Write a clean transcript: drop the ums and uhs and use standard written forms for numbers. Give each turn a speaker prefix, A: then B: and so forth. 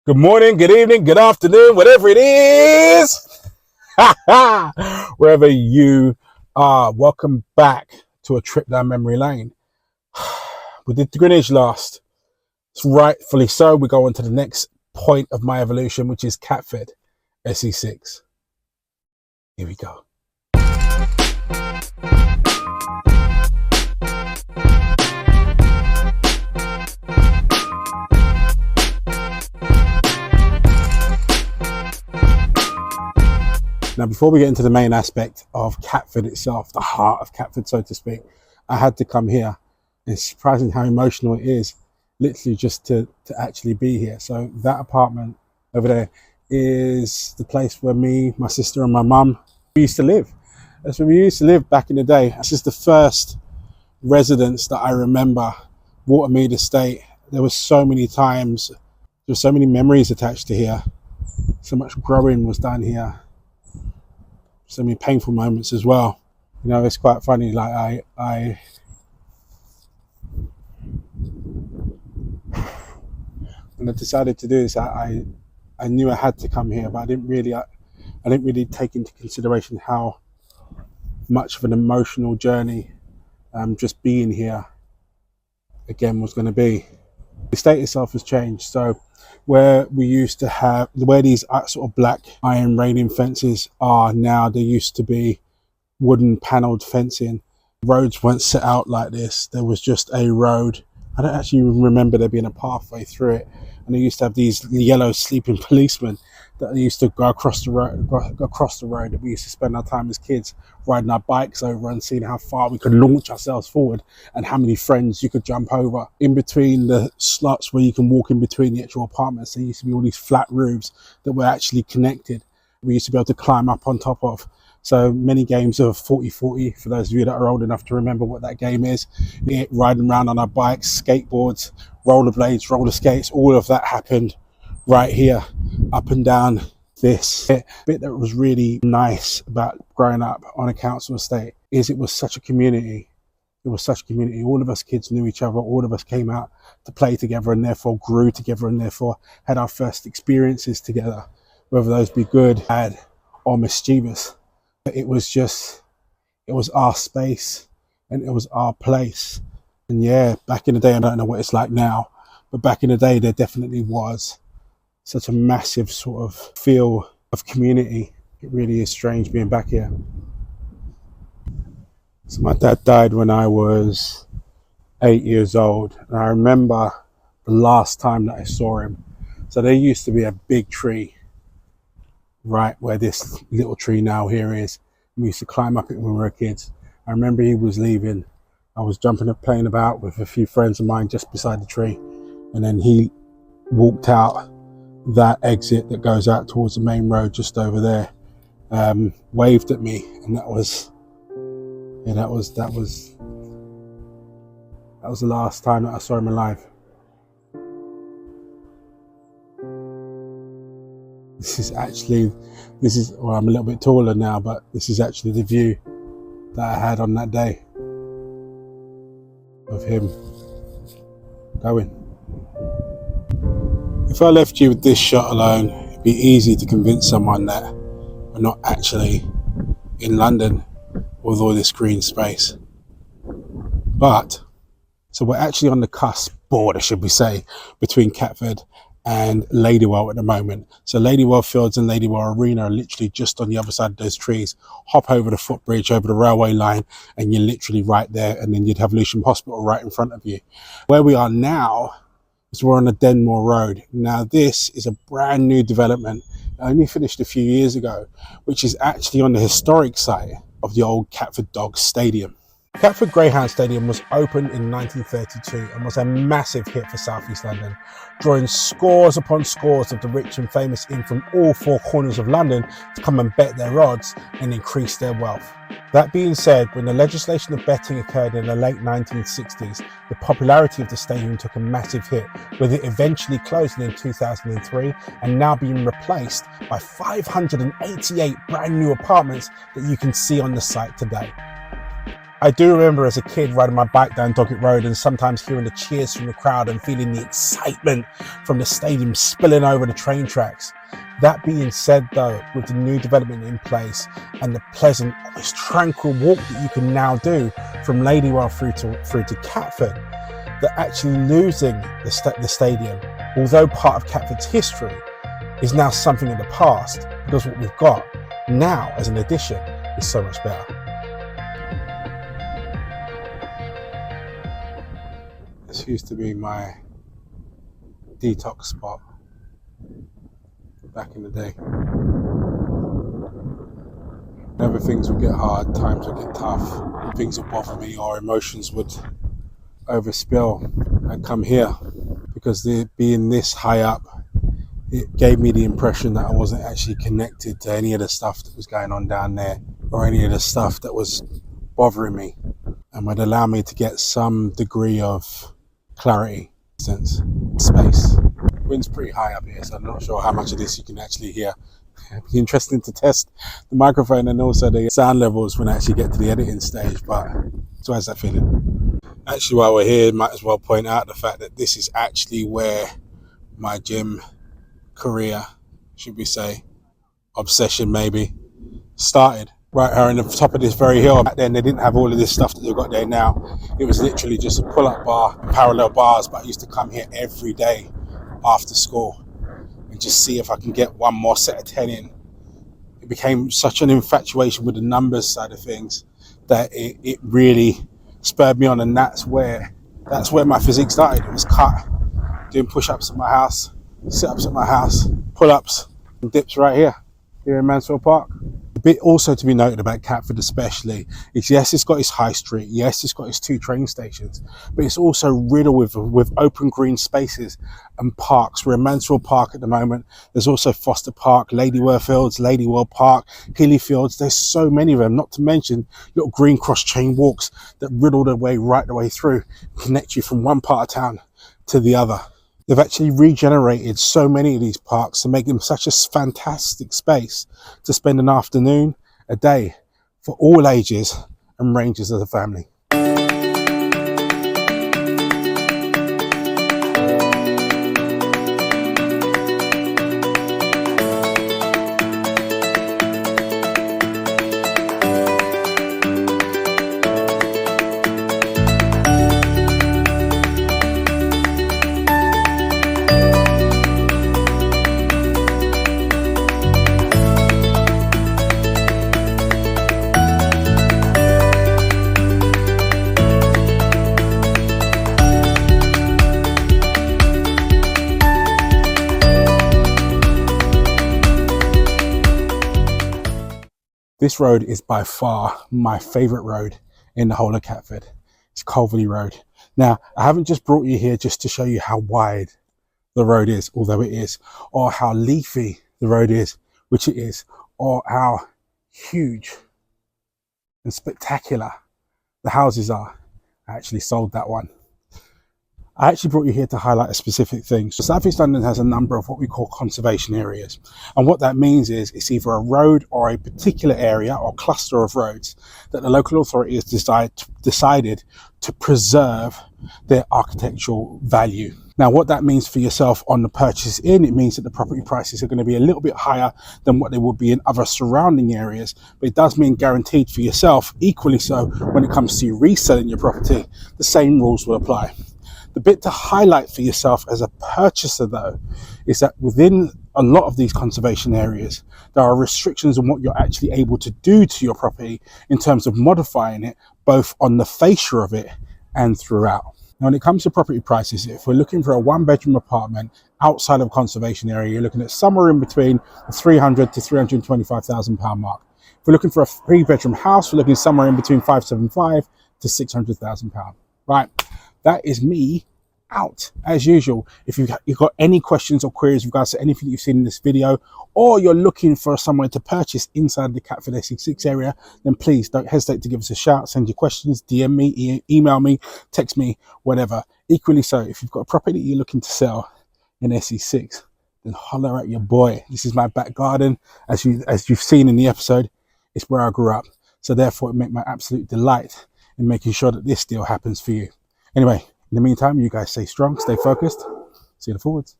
A: Good morning, good evening, good afternoon, whatever it is. Wherever you are, welcome back to a trip down memory lane. We did the Greenwich last. It's rightfully so. We go on to the next point of my evolution, which is Catford SE6. Here we go. Now, before we get into the main aspect of Catford itself, the heart of Catford, so to speak, I had to come here. It's surprising how emotional it is, literally just to actually be here. So that apartment over there is the place where me, my sister and my mum, we used to live. That's where we used to live back in the day. This is the first residence that I remember, Watermead Estate. There were so many times, there were so many memories attached to here. So much growing was done here. So many painful moments as well. You know, it's quite funny. Like when I decided to do this, I knew I had to come here, but I didn't really take into consideration how much of an emotional journey just being here again was going to be. The estate itself has changed. So where we used to have, where these sort of black iron railing fences are now, there used to be wooden panelled fencing. Roads weren't set out like this. There was just a road. I don't actually remember there being a pathway through it. And they used to have these yellow sleeping policemen that used to go across the road, that we used to spend our time as kids riding our bikes over and seeing how far we could launch ourselves forward and how many friends you could jump over. In between the slots where you can walk in between the actual apartments, there used to be all these flat roofs that were actually connected. We used to be able to climb up on top of. So many games of 40-40, for those of you that are old enough to remember what that game is. Riding around on our bikes, skateboards, rollerblades, roller skates, all of that happened right here, up and down this bit. That was really nice about growing up on a council estate is it was such a community. It was such a community. All of us kids knew each other. All of us came out to play together and therefore grew together and therefore had our first experiences together, whether those be good, bad, or mischievous. It was our space and it was our place. And yeah, back in the day, I don't know what it's like now, but back in the day, there definitely was such a massive sort of feel of community. It really is strange being back here. So my dad died when I was 8 years old. And I remember the last time that I saw him. So there used to be a big tree right where this little tree now here is. We used to climb up it when we were kids. I remember he was leaving. I was jumping up, playing about with a few friends of mine just beside the tree. And then he walked out that exit that goes out towards the main road just over there, waved at me, and that was the last time that I saw him alive. Well, I'm a little bit taller now, but this is actually the view that I had on that day of him going. If I left you with this shot alone, it'd be easy to convince someone that we're not actually in London with all this green space. So we're actually on the border, should we say, between Catford and Ladywell at the moment. So Ladywell Fields and Ladywell Arena are literally just on the other side of those trees. Hop over the footbridge, over the railway line, and you're literally right there. And then you'd have Lewisham Hospital right in front of you. Where we are now, so we're on the Denmore Road. Now this is a brand new development, only finished a few years ago, which is actually on the historic site of the old Catford Dogs Stadium. Catford Greyhound Stadium was opened in 1932 and was a massive hit for South East London, drawing scores upon scores of the rich and famous in from all four corners of London to come and bet their odds and increase their wealth. That being said, when the legislation of betting occurred in the late 1960s, the popularity of the stadium took a massive hit, with it eventually closing in 2003 and now being replaced by 588 brand new apartments that you can see on the site today. I do remember as a kid riding my bike down Doggett Road and sometimes hearing the cheers from the crowd and feeling the excitement from the stadium spilling over the train tracks. That being said though, with the new development in place and the pleasant, almost tranquil walk that you can now do from Ladywell through to Catford, that actually losing the stadium, although part of Catford's history, is now something in the past, because what we've got now as an addition is so much better. This used to be my detox spot back in the day. Whenever things would get hard, times would get tough, things would bother me or emotions would overspill, I'd come here, because being this high up, it gave me the impression that I wasn't actually connected to any of the stuff that was going on down there or any of the stuff that was bothering me, and would allow me to get some degree of clarity, distance, space. Wind's pretty high up here, so I'm not sure how much of this you can actually hear. It'd be interesting to test the microphone and also the sound levels when I actually get to the editing stage, but so how's that feeling? Actually, while we're here, might as well point out the fact that this is actually where my gym career, should we say, obsession maybe, started. Right here on the top of this very hill. Back then they didn't have all of this stuff that they've got there now. It was literally just a pull-up bar, parallel bars, but I used to come here every day after school and just see if I can get one more set of 10 in. It became such an infatuation with the numbers side of things that it really spurred me on, and that's where my physique started. It was cut, doing push-ups at my house, sit-ups at my house, pull-ups and dips right here in Mansfield Park. A bit also to be noted about Catford especially is, yes, it's got its high street, yes, it's got its 2 train stations, but it's also riddled with open green spaces and parks. We're in Mansfield Park at the moment. There's also Foster Park, Ladywell Fields, Ladywell Park, Hilly Fields. There's so many of them, not to mention little green cross chain walks that riddle their way right the way through, connect you from one part of town to the other. They've actually regenerated so many of these parks to make them such a fantastic space to spend an afternoon, a day, for all ages and ranges of the family. This road is by far my favourite road in the whole of Catford. It's Colverley Road. Now, I haven't just brought you here just to show you how wide the road is, although it is, or how leafy the road is, which it is, or how huge and spectacular the houses are. I actually sold that one. I actually brought you here to highlight a specific thing. So South East London has a number of what we call conservation areas. And what that means is it's either a road or a particular area or cluster of roads that the local authority has decided to preserve their architectural value. Now, what that means for yourself on the purchase in, it means that the property prices are going to be a little bit higher than what they would be in other surrounding areas. But it does mean guaranteed for yourself, equally so when it comes to you reselling your property, the same rules will apply. The bit to highlight for yourself as a purchaser, though, is that within a lot of these conservation areas, there are restrictions on what you're actually able to do to your property in terms of modifying it, both on the fascia of it and throughout. Now, when it comes to property prices, if we're looking for a 1-bedroom apartment outside of a conservation area, you're looking at somewhere in between the £300,000 to £325,000 mark. If we're looking for a 3-bedroom house, we're looking somewhere in between £575,000 to £600,000. Right? That is me out as usual. If you've got any questions or queries with regards to anything that you've seen in this video, or you're looking for somewhere to purchase inside the Catford SE6 area, then please don't hesitate to give us a shout, send your questions, DM me, email me, text me, whatever. Equally so, if you've got a property that you're looking to sell in SE6, then holler at your boy. This is my back garden. As you've seen in the episode, it's where I grew up. So therefore it made my absolute delight in making sure that this deal happens for you. Anyway, in the meantime, you guys stay strong, stay focused. See you in the forwards.